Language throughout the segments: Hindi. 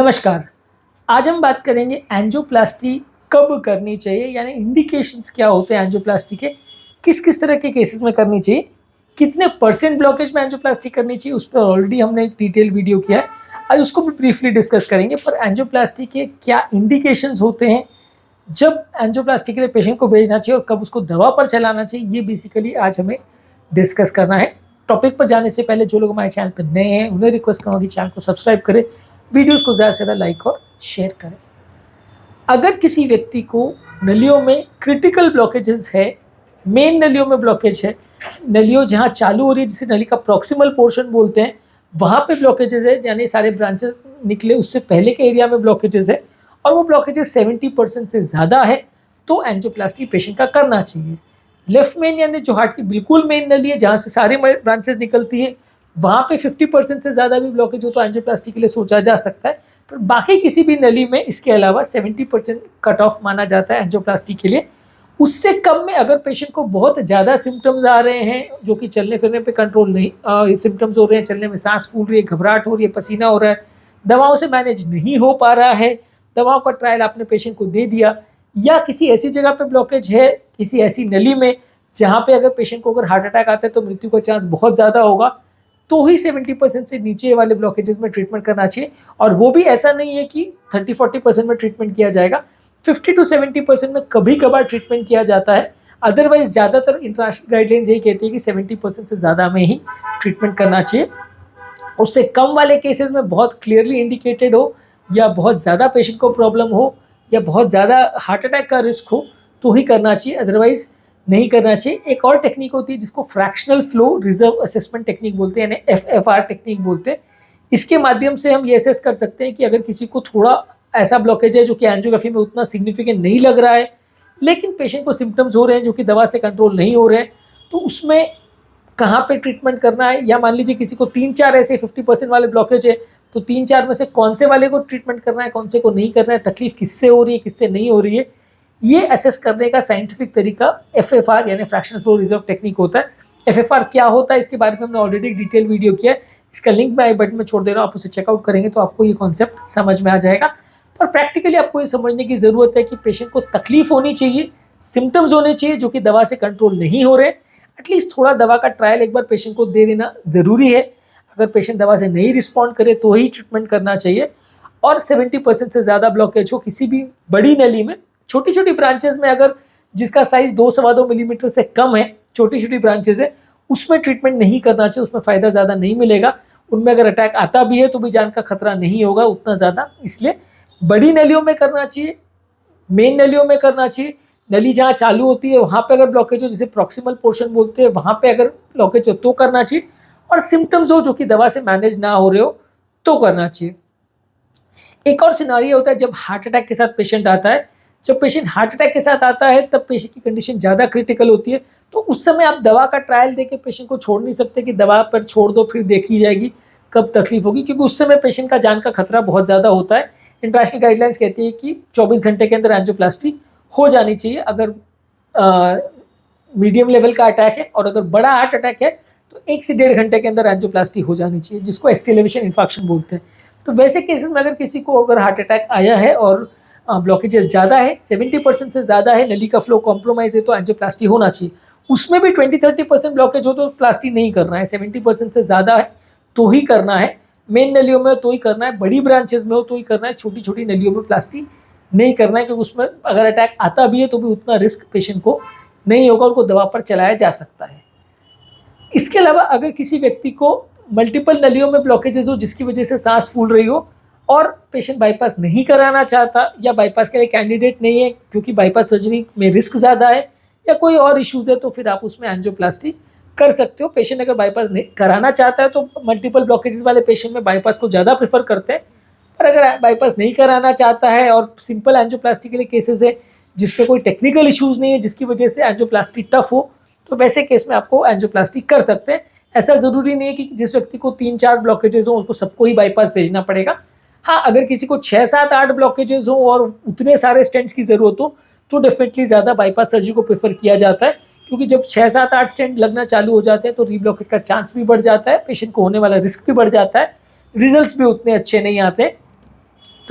नमस्कार। आज हम बात करेंगे एंजियोप्लास्टी कब करनी चाहिए, यानी इंडिकेशंस क्या होते हैं एंजियोप्लास्टी के, किस किस तरह के केसेस में करनी चाहिए, कितने परसेंट ब्लॉकेज में एंजियोप्लास्टी करनी चाहिए। उस पर ऑलरेडी हमने एक डिटेल वीडियो किया है, आज उसको भी ब्रीफली डिस्कस करेंगे। पर एंजियोप्लास्टी के क्या इंडिकेशंस होते हैं, जब एंजियोप्लास्टी के लिए पेशेंट को भेजना चाहिए और कब उसको दवा पर चलाना चाहिए, ये बेसिकली आज हमें डिस्कस करना है। टॉपिक पर जाने से पहले जो लोग हमारे चैनल पर नए हैं उन्हें रिक्वेस्ट करूँगा कि चैनल को सब्सक्राइब करें, वीडियोस को ज़्यादा से ज़्यादा लाइक और शेयर करें। अगर किसी व्यक्ति को नलियों में क्रिटिकल ब्लॉकेजेस है, मेन नलियों में ब्लॉकेज है, नलियों जहाँ चालू हो रही है जिसे नली का प्रॉक्सिमल पोर्शन बोलते हैं, वहाँ पे ब्लॉकेजेस है, यानी सारे ब्रांचेस निकले उससे पहले के एरिया में ब्लॉकेजेस है और वो ब्लॉकेजेस 70% से ज़्यादा है, तो एंजियोप्लास्टी पेशेंट का करना चाहिए। लेफ्ट मेन यानी जो हार्ट की बिल्कुल मेन नली है जहाँ से सारे ब्रांचेस निकलती है, वहाँ पे 50% से ज़्यादा भी ब्लॉकेज हो तो एंजियोप्लास्टी के लिए सोचा जा सकता है। पर बाकी किसी भी नली में इसके अलावा 70% कट ऑफ माना जाता है एंजियोप्लास्टी के लिए। उससे कम में अगर पेशेंट को बहुत ज़्यादा सिम्टम्स आ रहे हैं जो कि चलने फिरने पे कंट्रोल नहीं, सिम्टम्स हो रहे हैं, चलने में सांस फूल रही है, घबराहट हो रही है, पसीना हो रहा है, दवाओं से मैनेज नहीं हो पा रहा है, दवाओं का ट्रायल आपने पेशेंट को दे दिया, या किसी ऐसी जगह पे ब्लॉकेज है, किसी ऐसी नली में जहाँ पे अगर पेशेंट को अगर हार्ट अटैक आता है तो मृत्यु का चांस बहुत ज़्यादा होगा, तो ही 70% से नीचे वाले ब्लॉकेजेस में ट्रीटमेंट करना चाहिए। और वो भी ऐसा नहीं है कि 30-40% में ट्रीटमेंट किया जाएगा, 50 to 70% में कभी कभार ट्रीटमेंट किया जाता है। अदरवाइज ज़्यादातर इंटरनेशनल गाइडलाइंस यही कहती है कि 70% से ज़्यादा में ही ट्रीटमेंट करना चाहिए। उससे कम वाले केसेस में बहुत क्लियरली इंडिकेटेड हो, या बहुत ज़्यादा पेशेंट को प्रॉब्लम हो, या बहुत ज़्यादा हार्ट अटैक का रिस्क हो, तो ही करना चाहिए, अदरवाइज नहीं करना चाहिए। एक और टेक्निक होती है जिसको fractional flow reserve assessment technique बोलते हैं, यानी FFR टेक्निक बोलते हैं। इसके माध्यम से हम ये असेस कर सकते हैं कि अगर किसी को थोड़ा ऐसा ब्लॉकेज है जो कि एंजियोग्राफी में उतना सिग्निफिकेंट नहीं लग रहा है, लेकिन पेशेंट को सिम्टम्स हो रहे हैं जो कि दवा से कंट्रोल नहीं हो रहे हैं, तो उसमें कहाँ पे ट्रीटमेंट करना है। या मान लीजिए किसी को 3-4 ऐसे 50% वाले ब्लॉकेज है, तो 3-4 में से कौन से वाले को ट्रीटमेंट करना है, कौन से को नहीं करना है, तकलीफ किससे हो रही है, किससे नहीं हो रही है, ये असेस करने का साइंटिफिक तरीका FFR यानी फ्रैक्शनल फ्लो रिजर्व टेक्निक होता है। FFR क्या होता है इसके बारे में हमने ऑलरेडी डिटेल वीडियो किया है, इसका लिंक मैं आई बटन में छोड़ दे रहा हूँ, आप उसे चेकआउट करेंगे तो आपको ये कॉन्सेप्ट समझ में आ जाएगा। पर प्रैक्टिकली आपको ये समझने की ज़रूरत है कि पेशेंट को तकलीफ होनी चाहिए, सिम्टम्स होने चाहिए जो कि दवा से कंट्रोल नहीं हो रहे, एटलीस्ट थोड़ा दवा का ट्रायल एक बार पेशेंट को दे देना ज़रूरी है। अगर पेशेंट दवा से नहीं रिस्पॉन्ड करे तो ही ट्रीटमेंट करना चाहिए। और 70% से ज़्यादा ब्लॉकेज हो किसी भी बड़ी नली में, छोटी छोटी ब्रांचेस में अगर जिसका साइज 2-2.25 मिलीमीटर से कम है, छोटी छोटी ब्रांचेस है, उसमें ट्रीटमेंट नहीं करना चाहिए, उसमें फ़ायदा ज़्यादा नहीं मिलेगा। उनमें अगर अटैक आता भी है तो भी जान का खतरा नहीं होगा उतना ज़्यादा, इसलिए बड़ी नलियों में करना चाहिए, मेन नलियों में करना चाहिए। नली जहाँ चालू होती है वहाँ पे अगर ब्लॉकेज हो, जिसे प्रॉक्सिमल पोर्शन बोलते हैं, वहाँ पे अगर ब्लॉकेज हो तो करना चाहिए। और सिम्टम्स हो जो कि दवा से मैनेज ना हो रहे हो तो करना चाहिए। एक और सिनारियो होता है जब हार्ट अटैक के साथ पेशेंट आता है। जब पेशेंट हार्ट अटैक के साथ आता है तब पेशेंट की कंडीशन ज़्यादा क्रिटिकल होती है, तो उस समय आप दवा का ट्रायल देके पेशेंट को छोड़ नहीं सकते कि दवा पर छोड़ दो फिर देखी जाएगी कब तकलीफ होगी, क्योंकि उस समय पेशेंट का जान का खतरा बहुत ज़्यादा होता है। इंटरनेशनल गाइडलाइंस कहती है कि 24 घंटे के अंदर एंजियोप्लास्टी हो जानी चाहिए अगर मीडियम लेवल का अटैक है, और अगर बड़ा हार्ट अटैक है तो 1 से 1.5 घंटे के अंदर एंजियोप्लास्टी हो जानी चाहिए, जिसको एसिड एलिवेशन इन्फेक्शन बोलते हैं। तो वैसे केसेस में अगर किसी को अगर हार्ट अटैक आया है और ब्लॉकेजेस ज़्यादा है, 70% से ज़्यादा है, नली का फ्लो कॉम्प्रोमाइज़ है, तो एंजियोप्लास्टी होना चाहिए। उसमें भी 20-30% ब्लॉकेज हो तो प्लास्टी नहीं करना है, 70% से ज़्यादा है तो ही करना है, मेन नलियों में तो ही करना है, बड़ी ब्रांचेस में हो तो ही करना है, छोटी छोटी नलियों में प्लास्टी नहीं करना है, क्योंकि उसमें अगर अटैक आता भी है तो भी उतना रिस्क पेशेंट को नहीं होगा, उनको दवा पर चलाया जा सकता है। इसके अलावा अगर किसी व्यक्ति को मल्टीपल नलियों में ब्लॉकेजेस हो जिसकी वजह से सांस फूल रही हो और पेशेंट बाईपास नहीं कराना चाहता, या बाईपास के लिए कैंडिडेट नहीं है क्योंकि बाईपास सर्जरी में रिस्क ज़्यादा है, या कोई और इश्यूज़ है, तो फिर आप उसमें एंजियोप्लास्टी कर सकते हो। पेशेंट अगर बाईपास नहीं कराना चाहता है तो मल्टीपल ब्लॉकेजेस वाले पेशेंट में बाईपास को ज़्यादा प्रेफर करते हैं। पर अगर बाईपास नहीं कराना चाहता है और सिंपल एंजियोप्लास्टी के लिए केसेस है जिसमें कोई टेक्निकल इश्यूज़ नहीं है जिसकी वजह से एंजियोप्लास्टी टफ हो, तो वैसे केस में आपको एंजियोप्लास्टी कर सकते हैं। ऐसा ज़रूरी नहीं है कि जिस व्यक्ति को 3-4 ब्लॉकेजेस हो उसको सबको ही बाईपास भेजना पड़ेगा। हाँ, अगर किसी को 6-7-8 ब्लॉकेजेस हो और उतने सारे स्टेंट्स की ज़रूरत हो तो डेफिनेटली ज़्यादा बाईपास सर्जरी को प्रेफर किया जाता है, क्योंकि जब 6-7-8 स्टेंट लगना चालू हो जाते हैं तो रीब्लॉकेज का चांस भी बढ़ जाता है, पेशेंट को होने वाला रिस्क भी बढ़ जाता है, रिजल्ट्स भी उतने अच्छे नहीं आते।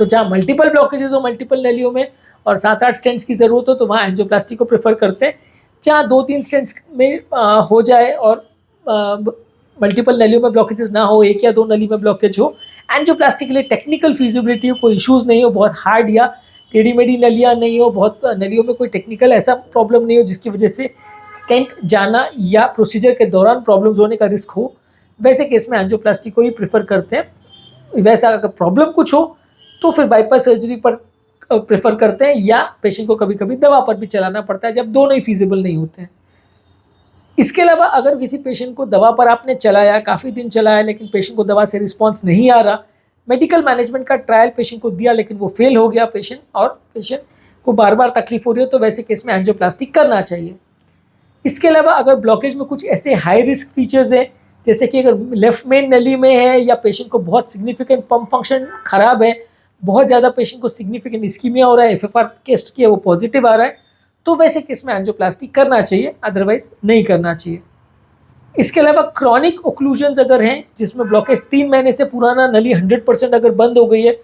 तो जहाँ मल्टीपल ब्लॉकेजेस हो मल्टीपल नलियों में और 7-8 स्टेंट्स की ज़रूरत हो तो वहाँ एंजियोप्लास्टी को प्रेफर करते हैं। जहाँ 2-3 स्टेंट्स में हो जाए और मल्टीपल नलियों में ब्लॉकेजेस ना हो, 1 या 2 नली में ब्लॉकेज हो, एंजियोप्लास्टी के लिए टेक्निकल फिजिबिलिटी हो, कोई इश्यूज़ नहीं हो, बहुत हार्ड या टेढ़ी मेढ़ी नलियाँ नहीं हो, बहुत नलियों में कोई टेक्निकल ऐसा प्रॉब्लम नहीं हो जिसकी वजह से स्टेंट जाना या प्रोसीजर के दौरान प्रॉब्लम्स होने का रिस्क हो, वैसे केस में एंजियोप्लास्टी को ही प्रेफर करते हैं। वैसा अगर प्रॉब्लम कुछ हो तो फिर बाईपास सर्जरी पर प्रेफर करते हैं या पेशेंट को कभी कभी दवा पर भी चलाना पड़ता है जब दोनों ही फीजिबल नहीं होते हैं। इसके अलावा अगर किसी पेशेंट को दवा पर आपने चलाया, काफ़ी दिन चलाया, लेकिन पेशेंट को दवा से रिस्पॉन्स नहीं आ रहा, मेडिकल मैनेजमेंट का ट्रायल पेशेंट को दिया लेकिन वो फेल हो गया पेशेंट और पेशेंट को बार बार तकलीफ हो रही हो, तो वैसे केस में एंजियोप्लास्टी करना चाहिए। इसके अलावा अगर ब्लॉकेज में कुछ ऐसे हाई रिस्क फीचर्स हैं, जैसे कि अगर लेफ्ट मेन नली में है या पेशेंट को बहुत सिग्निफिकेंट पंप फंक्शन खराब है, बहुत ज़्यादा पेशेंट को सिग्निफिकेंट इस्कीमिया हो रहा है, FFR टेस्ट किया वो पॉजिटिव आ रहा है, तो वैसे केस में एंजियोप्लास्टी करना चाहिए, अदरवाइज नहीं करना चाहिए। इसके अलावा क्रॉनिक ओक्लूजन्स अगर हैं जिसमें ब्लॉकेज 3 महीने से पुराना नली 100% अगर बंद हो गई है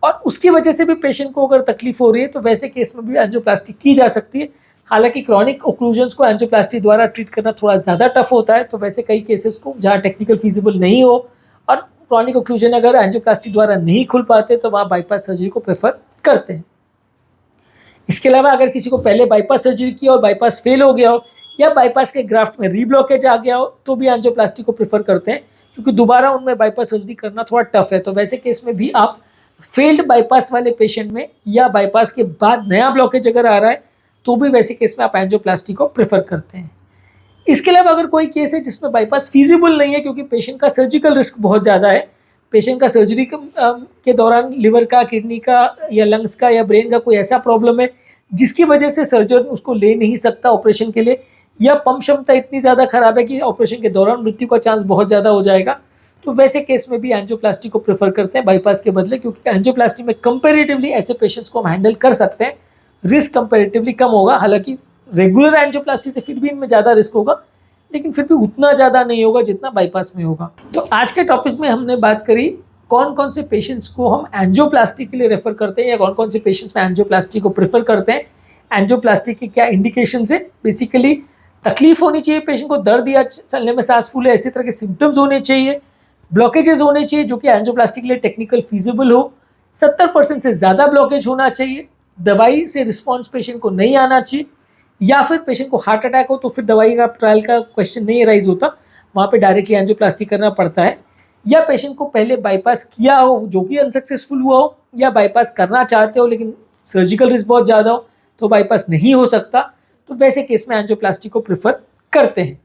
और उसकी वजह से भी पेशेंट को अगर तकलीफ हो रही है, तो वैसे केस में भी एंजियोप्लास्टी की जा सकती है। हालांकि क्रॉनिक ओक्लूजन्स को एंजियोप्लास्टी द्वारा ट्रीट करना थोड़ा ज़्यादा टफ होता है, तो वैसे कई केसेस को जहाँ टेक्निकल फीजिबल नहीं हो और क्रॉनिक ओक्लूजन अगर एंजियोप्लास्टी द्वारा नहीं खुल पाते तो वहाँ बाईपास सर्जरी को प्रेफर करते हैं। इसके अलावा अगर किसी को पहले बाईपास सर्जरी की और बाईपास फेल हो गया हो या बाईपास के ग्राफ्ट में रीब्लॉकेज आ गया हो, तो भी एंजियोप्लास्टी को प्रेफर करते हैं, क्योंकि दोबारा उनमें बाईपास सर्जरी करना थोड़ा टफ है। तो वैसे केस में भी आप फेल्ड बाईपास वाले पेशेंट में या बाईपास के बाद नया ब्लॉकेज अगर आ रहा है तो भी वैसे केस में आप एंजियोप्लास्टी को प्रेफर करते हैं। इसके अलावा अगर कोई केस है जिसमें बाईपास फीजिबल नहीं है, क्योंकि पेशेंट का सर्जिकल रिस्क बहुत ज़्यादा है, पेशेंट का सर्जरी के दौरान लिवर का, किडनी का या लंग्स का या ब्रेन का कोई ऐसा प्रॉब्लम है जिसकी वजह से सर्जन उसको ले नहीं सकता ऑपरेशन के लिए, या पंप क्षमता इतनी ज़्यादा खराब है कि ऑपरेशन के दौरान मृत्यु का चांस बहुत ज़्यादा हो जाएगा, तो वैसे केस में भी एंजियोप्लास्टी को प्रेफर करते हैं बाईपास के बदले, क्योंकि एंजियोप्लास्टी में कंपेरेटिवली ऐसे पेशेंट्स को हम हैंडल कर सकते हैं, रिस्क कंपेरेटिवली कम होगा। हालांकि रेगुलर एंजियोप्लास्टी से फिर भी इनमें ज़्यादा रिस्क होगा, लेकिन फिर भी उतना ज़्यादा नहीं होगा जितना बाईपास में होगा। तो आज के टॉपिक में हमने बात करी कौन कौन से पेशेंट्स को हम एंजियोप्लास्टी के लिए रेफर करते हैं या कौन कौन से पेशेंट्स में एंजियोप्लास्टी को प्रेफर करते हैं, एंजियोप्लास्टी की क्या इंडिकेशंस है। बेसिकली तकलीफ होनी चाहिए पेशेंट को, दर्द या चलने में सांस फूले ऐसे तरह के सिम्टम्स होने चाहिए, ब्लॉकेजेस होने चाहिए जो कि एंजियोप्लास्टी के लिए टेक्निकल फीजिबल हो, 70% से ज़्यादा ब्लॉकेज होना चाहिए, दवाई से रिस्पॉन्स पेशेंट को नहीं आना चाहिए, या फिर पेशेंट को हार्ट अटैक हो तो फिर दवाई का ट्रायल का क्वेश्चन नहीं राइज होता, वहाँ पे डायरेक्टली एंजियोप्लास्टी करना पड़ता है, या पेशेंट को पहले बाईपास किया हो जो कि अनसक्सेसफुल हुआ हो, या बाईपास करना चाहते हो लेकिन सर्जिकल रिस्क बहुत ज़्यादा हो तो बाईपास नहीं हो सकता, तो वैसे केस में एंजियोप्लास्टी को प्रेफर करते हैं।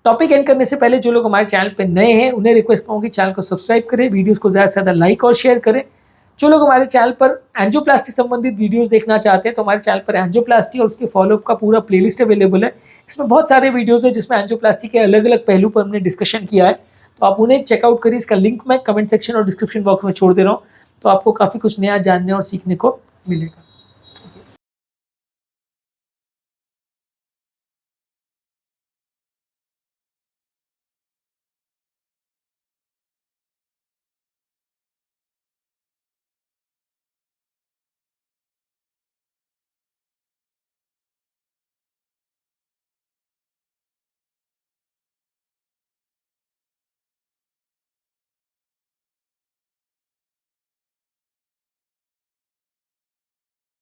टॉपिक एंड करने से पहले जो लोग हमारे चैनल पे नए हैं उन्हें रिक्वेस्ट करूँगी चैनल को सब्सक्राइब करें, वीडियोस को ज़्यादा से ज़्यादा लाइक और शेयर करें। जो लोग हमारे चैनल पर एंजियोप्लास्टी संबंधित वीडियोस देखना चाहते हैं तो हमारे चैनल पर एंजियोप्लास्टी और उसके फॉलोअप का पूरा प्लेलिस्ट अवेलेबल है। इसमें बहुत सारे वीडियोस है जिसमें एंजियोप्लास्टी के अलग अलग पहलू पर हमने डिस्कशन किया है, तो आप उन्हें चेकआउट करिए। इसका लिंक मैं कमेंट सेक्शन और डिस्क्रिप्शन बॉक्स में छोड़ दे रहा हूँ, तो आपको काफ़ी कुछ नया जानने और सीखने को मिलेगा।